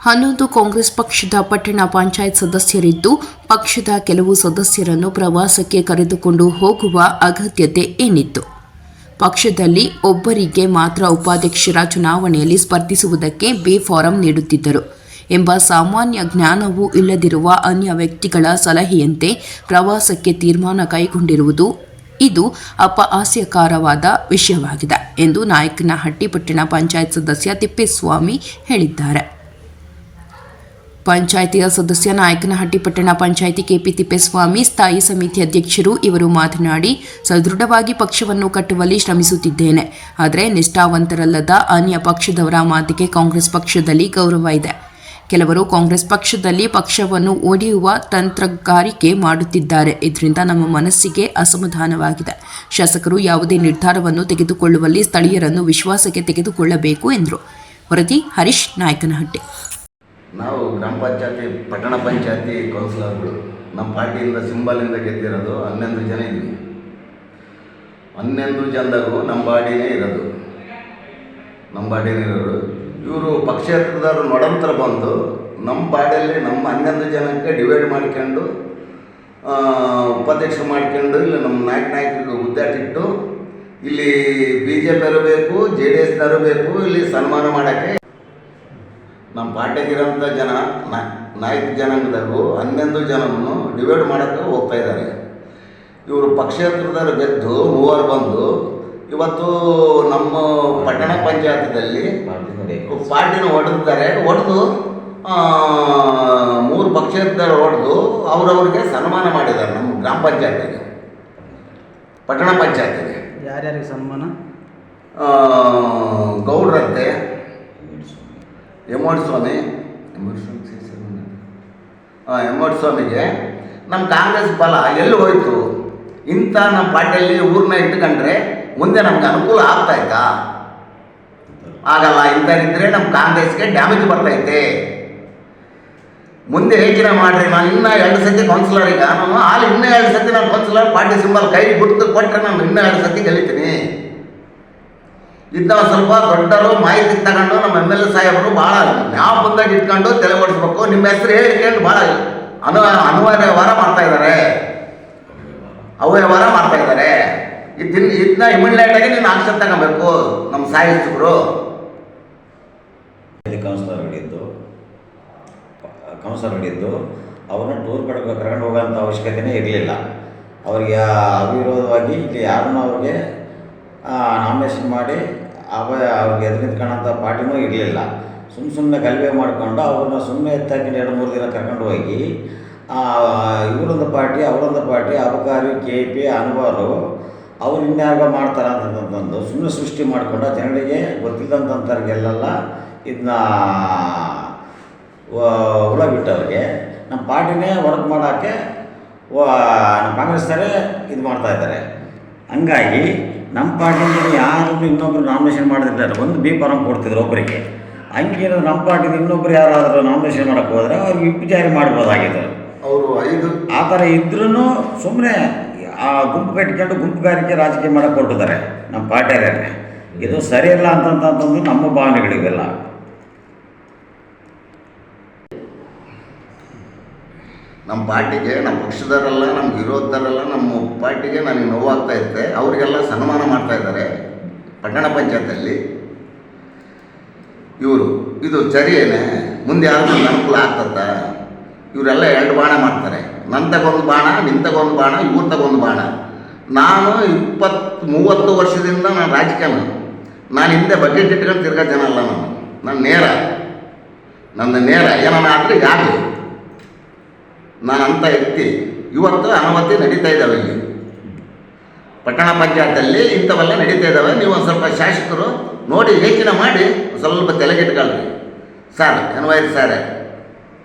11 ಕಾಂಗ್ರೆಸ್ ಪಕ್ಷದ ಪಟ್ಟಣ ಪಂಚಾಯತ್ ಸದಸ್ಯರಿದ್ದು, ಪಕ್ಷದ ಕೆಲವು ಸದಸ್ಯರನ್ನು ಪ್ರವಾಸಕ್ಕೆ ಕರೆದುಕೊಂಡು ಹೋಗುವ ಅಗತ್ಯತೆ ಏನಿತ್ತು? ಪಕ್ಷದಲ್ಲಿ ಒಬ್ಬರಿಗೆ ಮಾತ್ರ ಉಪಾಧ್ಯಕ್ಷರ ಚುನಾವಣೆಯಲ್ಲಿ ಸ್ಪರ್ಧಿಸುವುದಕ್ಕೆ ಬಿ ಫಾರಂ ನೀಡುತ್ತಿದ್ದರು ಎಂಬ ಸಾಮಾನ್ಯ ಜ್ಞಾನವೂ ಇಲ್ಲದಿರುವ ಅನ್ಯ ವ್ಯಕ್ತಿಗಳ ಸಲಹೆಯಂತೆ ಪ್ರವಾಸಕ್ಕೆ ತೀರ್ಮಾನ ಕೈಗೊಂಡಿರುವುದು ಇದು ಅಪಹಾಸ್ಯಕರವಾದ ವಿಷಯವಾಗಿದೆ ಎಂದು ನಾಯಕನಹಟ್ಟಿ ಪಟ್ಟಣ ಪಂಚಾಯತ್ ಸದಸ್ಯ ತಿಪ್ಪೇಸ್ವಾಮಿ ಹೇಳಿದ್ದಾರೆ. ಪಂಚಾಯಿತಿಯ ಸದಸ್ಯ ನಾಯಕನಹಟ್ಟಿ ಪಟ್ಟಣ ಪಂಚಾಯಿತಿ ಕೆಪಿ ತಿಪ್ಪೇಸ್ವಾಮಿ ಸ್ಥಾಯಿ ಸಮಿತಿ ಅಧ್ಯಕ್ಷರು ಇವರು ಮಾತನಾಡಿ, ಸದೃಢವಾಗಿ ಪಕ್ಷವನ್ನು ಕಟ್ಟುವಲ್ಲಿ ಶ್ರಮಿಸುತ್ತಿದ್ದೇನೆ. ಆದರೆ ನಿಷ್ಠಾವಂತರಲ್ಲದ ಅನ್ಯ ಪಕ್ಷದವರ ಮಾತಿಗೆ ಕಾಂಗ್ರೆಸ್ ಪಕ್ಷದಲ್ಲಿ ಗೌರವ ಇದೆ. ಕೆಲವರು ಕಾಂಗ್ರೆಸ್ ಪಕ್ಷದಲ್ಲಿ ಪಕ್ಷವನ್ನು ಒಡೆಯುವ ತಂತ್ರಗಾರಿಕೆ ಮಾಡುತ್ತಿದ್ದಾರೆ. ಇದರಿಂದ ನಮ್ಮ ಮನಸ್ಸಿಗೆ ಅಸಮಾಧಾನವಾಗಿದೆ. ಶಾಸಕರು ಯಾವುದೇ ನಿರ್ಧಾರವನ್ನು ತೆಗೆದುಕೊಳ್ಳುವಲ್ಲಿ ಸ್ಥಳೀಯರನ್ನು ವಿಶ್ವಾಸಕ್ಕೆ ತೆಗೆದುಕೊಳ್ಳಬೇಕು ಎಂದರು. ವರದಿ ಹರೀಶ್, ನಾಯಕನಹಟ್ಟಿ. ನಾವು ಗ್ರಾಮ ಪಂಚಾಯತಿ ಪಟ್ಟಣ ಪಂಚಾಯತಿ ಕೌನ್ಸಿಲರ್ಗಳು ನಮ್ಮ ಪಾರ್ಟಿಯಿಂದ ಸಿಂಬಲಿಂದ ಗೆದ್ದಿರೋದು 11 ಜನ ಇದ್ದೀವಿ. 11 ಜನದಾಗೂ ನಮ್ಮ ಬಾಡಿನೇ ಇರೋದು. ಇವರು ಪಕ್ಷೇತರದವರು ನೊಡಂತರ ಬಂದು ನಮ್ಮ ಬಾಡಿಯಲ್ಲಿ ನಮ್ಮ 11 ಜನಕ್ಕೆ ಡಿವೈಡ್ ಮಾಡ್ಕೊಂಡು ಉಪಾಧ್ಯಕ್ಷ ಮಾಡ್ಕೊಂಡು ಇಲ್ಲಿ ನಮ್ಮ ನಾಯಕರಿಗೆ ಹುದ್ದಾಟಿಟ್ಟು ಇಲ್ಲಿ BJP ಬೇಕು, JDS ಬೇಕು, ಇಲ್ಲಿ ಸನ್ಮಾನ ಮಾಡೋಕ್ಕೆ ನಮ್ಮ ಪಾರ್ಟಿಗಿರೋಂಥ ಜನ ನಾಯಕ ಜನಾಂಗದಾಗೂ 11 ಜನವನ್ನು ಡಿವೈಡ್ ಮಾಡೋಕ್ಕೆ ಹೋಗ್ತಾ ಇದ್ದಾರೆ. ಇವರು ಪಕ್ಷೇತರದವರು ಗೆದ್ದು 3 ಬಂದು ಇವತ್ತು ನಮ್ಮ ಪಟ್ಟಣ ಪಂಚಾಯತದಲ್ಲಿ ಪಾರ್ಟಿನ ಹೊಡೆದು 3 ಪಕ್ಷೇತರರು ಹೊಡೆದು ಅವರವ್ರಿಗೆ ಸನ್ಮಾನ ಮಾಡಿದ್ದಾರೆ. ನಮ್ಮ ಗ್ರಾಮ ಪಂಚಾಯತಿಗೆ, ಪಟ್ಟಣ ಪಂಚಾಯತಿಗೆ ಯಾರ್ಯಾರಿಗೆ ಸನ್ಮಾನ? ಗೌಡ್ರಂತೆ, ಎಮ್ಮೋಡ್ ಸ್ವಾಮಿಗೆ ನಮ್ಮ ಕಾಂಗ್ರೆಸ್ ಬಲ ಎಲ್ಲಿ ಹೋಯಿತು? ಇಂಥ ನಮ್ಮ ಪಾರ್ಟಿಯಲ್ಲಿ ಊರನ್ನ ಇಟ್ಕೊಂಡ್ರೆ ಮುಂದೆ ನಮ್ಗೆ ಅನುಕೂಲ ಆಗ್ತಾಯಿತ್ತಾ? ಆಗಲ್ಲ. ಇಂಥದ್ದಿದ್ದರೆ ನಮ್ಮ ಕಾಂಗ್ರೆಸ್ಗೆ ಡ್ಯಾಮೇಜ್ ಬರ್ತೈತೆ. ಮುಂದೆ ಯೋಚನೆ ಮಾಡಿರಿ. ನಾನು ಇನ್ನೂ 2 ಸತಿ ಕೌನ್ಸಿಲರ್, ಈಗ ನಾನು ಇನ್ನೂ 2 ಸತಿ ನಾನು ಕೌನ್ಸಿಲರ್ ಪಾರ್ಟಿ ಸಿಂಬಲ್ ಕೈ ಗುರುತು ಕೊಟ್ಟರೆ ನಾನು ಇನ್ನೂ 2 ಸತಿ ಗೆಲ್ತೀನಿ. ಇದ್ದವ ಸ್ವಲ್ಪ ದೊಡ್ಡರು ಮಾಹಿತಿ ತಗೊಂಡು ನಮ್ಮ MLA ಸಾಹೇಬರು ಭಾಳ ಯಾವ ಬಂದಾಗ ಇಟ್ಕೊಂಡು ತಲೆ ಓಡಿಸ್ಬೇಕು. ನಿಮ್ಮ ಹೆಸರು ಹೇಳಿಕೊಂಡು ಭಾಳ ಅವ್ಯವಹಾರ ಮಾಡ್ತಾಯಿದ್ದಾರೆ. ಇದನ್ನ ಇಮಿಡಿಯೇಟಾಗಿ ನೀನು ಆಕ್ಷನ್ ತಗೋಬೇಕು ನಮ್ಮ ಸಾಹಿತ್ಯರು. ಕೌನ್ಸಿಲರ್ ಹಿಡಿದ್ದು ಅವ್ರನ್ನ ಟೂರ್ ಕರ್ಕೊಂಡು ಹೋಗೋಂಥ ಅವಶ್ಯಕತೆಯೇ ಇರಲಿಲ್ಲ. ಅವರಿಗೆ ಅವಿರೋಧವಾಗಿ ಇಲ್ಲಿ ಯಾರನ್ನೂ ಅವ್ರಿಗೆ ನಾಮಿನೇಷನ್ ಮಾಡಿ ಅವ್ರಿಗೆ ಎದುರು ನಿಂತ್ಕೊಳ್ಳೋಂಥ ಪಾರ್ಟಿನೂ ಇರಲಿಲ್ಲ. ಸುಮ್ಮನೆ ಗಲಭೆ ಮಾಡಿಕೊಂಡು ಅವ್ರನ್ನ ಸುಮ್ಮನೆ ಎತ್ತಾಕಿ 2-3 ದಿನ ಕರ್ಕೊಂಡು ಹೋಗಿ ಇವರೊಂದು ಪಾರ್ಟಿ ಅವರೊಂದು ಪಾರ್ಟಿ ಅಬಕಾರಿ KP ಅನ್ವಾರು ಅವ್ರು ಇನ್ಯಾಗ ಮಾಡ್ತಾರೆ ಅಂತಂದು ಸುಮ್ಮನೆ ಸೃಷ್ಟಿ ಮಾಡಿಕೊಂಡು ಜನಗಳಿಗೆ ಗೊತ್ತಿಲ್ಲದಂಥವ್ರಿಗೆಲ್ಲ ಇದನ್ನ ಹುಳ ಬಿಟ್ಟವ್ರಿಗೆ ನಮ್ಮ ಪಾರ್ಟಿನೇ ವರ್ಕ್ ಮಾಡೋಕ್ಕೆ ನಮ್ಮ ಕಾಂಗ್ರೆಸ್ನವರೇ ಇದು ಮಾಡ್ತಾಯಿದ್ದಾರೆ. ಹಂಗಾಗಿ ನಮ್ಮ ಪಾರ್ಟಿಯಿಂದ ಯಾರನ್ನು ಇನ್ನೊಬ್ಬರು ನಾಮಿನೇಷನ್ ಮಾಡಿದ್ರೆ ಒಂದು ಬಿ ಫಾರಂ ಕೊಡ್ತಿದ್ರು ಒಬ್ಬರಿಗೆ. ಹಂಗೇನಾದ್ರು ನಮ್ಮ ಪಾರ್ಟಿಯಿಂದ ಇನ್ನೊಬ್ಬರು ಯಾರಾದರೂ ನಾಮಿನೇಷನ್ ಮಾಡೋಕ್ಕೆ ಹೋದರೆ ಅವ್ರಿಗೆ ವಿಪ್ ಜಾರಿ ಮಾಡ್ಬೋದಾಗಿದೆ. ಅವರು 5 ಆ ಥರ ಇದ್ರೂ ಸುಮ್ಮನೆ ಗುಂಪು ಕಟ್ಕೊಂಡು ಗುಂಪುಗಾರಿಕೆ ರಾಜಕೀಯ ಮಾಡೋಕ್ಕೆ ಹೊರಟಿದ್ದಾರೆ ನಮ್ಮ ಪಾರ್ಟಿಯವ್ರನ್ನೇ. ಇದು ಸರಿಯಿಲ್ಲ ಅಂತಂದು ನಮ್ಮ ಭಾವನೆಗಳಿವೆಲ್ಲ. ನಮ್ಮ ಪಾರ್ಟಿಗೆ, ನಮ್ಮ ಪಕ್ಷದವರೆಲ್ಲ, ನಮ್ಮ ವಿರೋಧದವರೆಲ್ಲ ನಮ್ಮ ಪಾರ್ಟಿಗೆ ನನಗೆ ನೋವಾಗ್ತಾ ಇರುತ್ತೆ. ಅವರಿಗೆಲ್ಲ ಸನ್ಮಾನ ಮಾಡ್ತಾಯಿದ್ದಾರೆ ಪಟ್ಟಣ ಪಂಚಾಯತಲ್ಲಿ. ಇದು ಸರಿಯೇನೆ? ಮುಂದೆ ಯಾರು ಅನುಕೂಲ ಆಗ್ತದ? ಇವರೆಲ್ಲ 2 ಬಾಣ ಮಾಡ್ತಾರೆ. ನನ್ನ ತಗೊಂದು ಬಾಣ, ನಿನ್ನ ತಗೊಂದು ಬಾಣ, ಇವ್ರ ತಗೊಂದು ಬಾಣ. ನಾನು 20-30 ವರ್ಷದಿಂದ ನಾನು ರಾಜಕೀಯ, ನಾನು ಹಿಂದೆ ಬಕೆಟ್ ಇಟ್ಕೊಂಡು ತಿರ್ಗೋ ಜನ ಅಲ್ಲ. ನನ್ನ ನೇರ ಏನಾನ ಆದರೆ ಯಾಕೆ ನಾನು ಅಂಥ ವ್ಯಕ್ತಿ. ಇವತ್ತು ಅನವತ್ತಿ ನಡೀತಾ ಇದ್ದಾವೆ ಇಲ್ಲಿ ಪಟ್ಟಣ ಪಂಚಾಯತಲ್ಲಿ, ಇಂಥವೆಲ್ಲ ನಡೀತಾ ಇದ್ದಾವೆ. ನೀವು ಒಂದು ಸ್ವಲ್ಪ ಶಾಸಕರು ನೋಡಿ ಯೋಚನೆ ಮಾಡಿ ಸ್ವಲ್ಪ ತಲೆಗೆಟ್ಕೊಳ್ರಿ ಸರ್. ಎನ್ವೈರ್ ಸರ್,